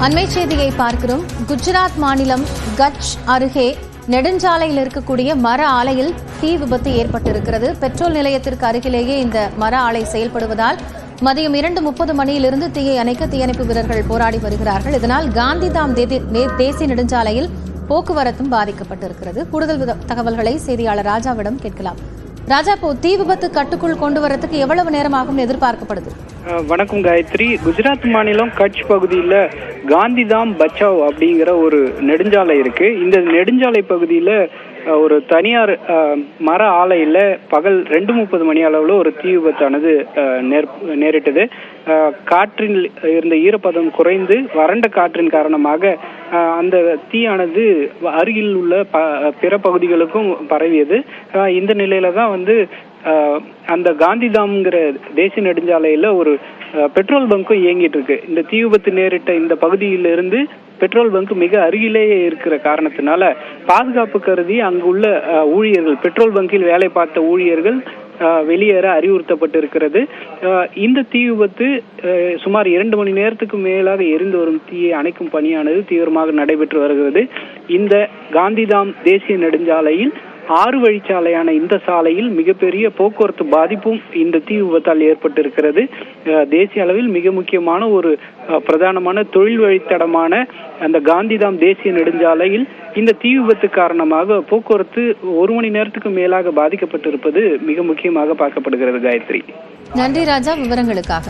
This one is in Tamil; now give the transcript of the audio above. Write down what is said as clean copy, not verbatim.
அண்மை செய்தியை பார்க்கிறோம். குஜராத் மாநிலம் கட்ச் அருகே நெடுஞ்சாலையில் இருக்கக்கூடிய மர ஆலையில் தீ விபத்து ஏற்பட்டிருக்கிறது. பெட்ரோல் நிலையத்திற்கு அருகிலேயே இந்த மர ஆலை செயல்படுவதால் மதியம் 2:30 மணியிலிருந்து தீயை அணைக்க தீயணைப்பு வீரர்கள் போராடி வருகிறார்கள். இதனால் காந்திதாம் தேசிய நெடுஞ்சாலையில் போக்குவரத்தும் பாதிக்கப்பட்டிருக்கிறது. கூடுதல் தகவல்களை செய்தியாளர் ராஜாவிடம் கேட்கலாம். ராஜா, இப்போ தீ விபத்து கட்டுக்குள் கொண்டு வரதுக்கு எவ்வளவு நேரம் ஆகும் எதிர்பார்க்கப்படுது? வணக்கம் காயத்ரி. குஜராத் மாநிலம் கட்ச் பகுதியில் காந்திதாம் பச்சாவ் அப்படிங்கிற ஒரு நெடுஞ்சாலை இருக்கு. இந்த நெடுஞ்சாலை பகுதியில ஒரு தனியார் மர ஆலையில பகல் 2:30 மணி அளவுல ஒரு தீ விபத்தானது நேரிட்டது. காற்றில் இருந்த ஈரப்பதம் குறைந்து வறண்ட காற்றின் காரணமாக அந்த தீயானது அருகில் உள்ள பிற பகுதிகளுக்கும் பரவியது. இந்த நிலையில தான் அந்த காந்திதாம்ங்கிற தேசிய நெடுஞ்சாலையில ஒரு பெட்ரோல் பங்கும் இயங்கிட்டு இருக்கு. இந்த தீ விபத்து நேரிட்ட இந்த பகுதியிலிருந்து பெட்ரோல் பங்க் மிக அருகிலேயே இருக்கிற காரணத்தினால பாதுகாப்பு கருதி அங்குள்ள ஊழியர்கள், பெட்ரோல் பங்கில் வேலை பார்த்த ஊழியர்கள் வெளியேற அறிவுறுத்தப்பட்டிருக்கிறது. இந்த தீ விபத்து சுமார் 2 மணி நேரத்துக்கு மேலாக எரிந்து வரும் தீயை அணைக்கும் பணியானது தீவிரமாக நடைபெற்று வருகிறது. இந்த காந்திதாம் தேசிய நெடுஞ்சாலையில் 6 வழிச்சாலையான இந்த சாலையில் மிகப்பெரிய போக்குவரத்து பாதிப்பும் இந்த தீ விபத்தால் ஏற்பட்டிருக்கிறது. தேசிய அளவில் மிக முக்கியமான ஒரு பிரதானமான தொழில் வழித்தடமான அந்த காந்திதாம் தேசிய நெடுஞ்சாலையில் இந்த தீ விபத்து காரணமாக போக்குவரத்து 1 மணி நேரத்துக்கு மேலாக பாதிக்கப்பட்டிருப்பது மிக முக்கியமாக பார்க்கப்படுகிறது. காயத்ரி, நன்றி ராஜா, விவரங்களுக்காக.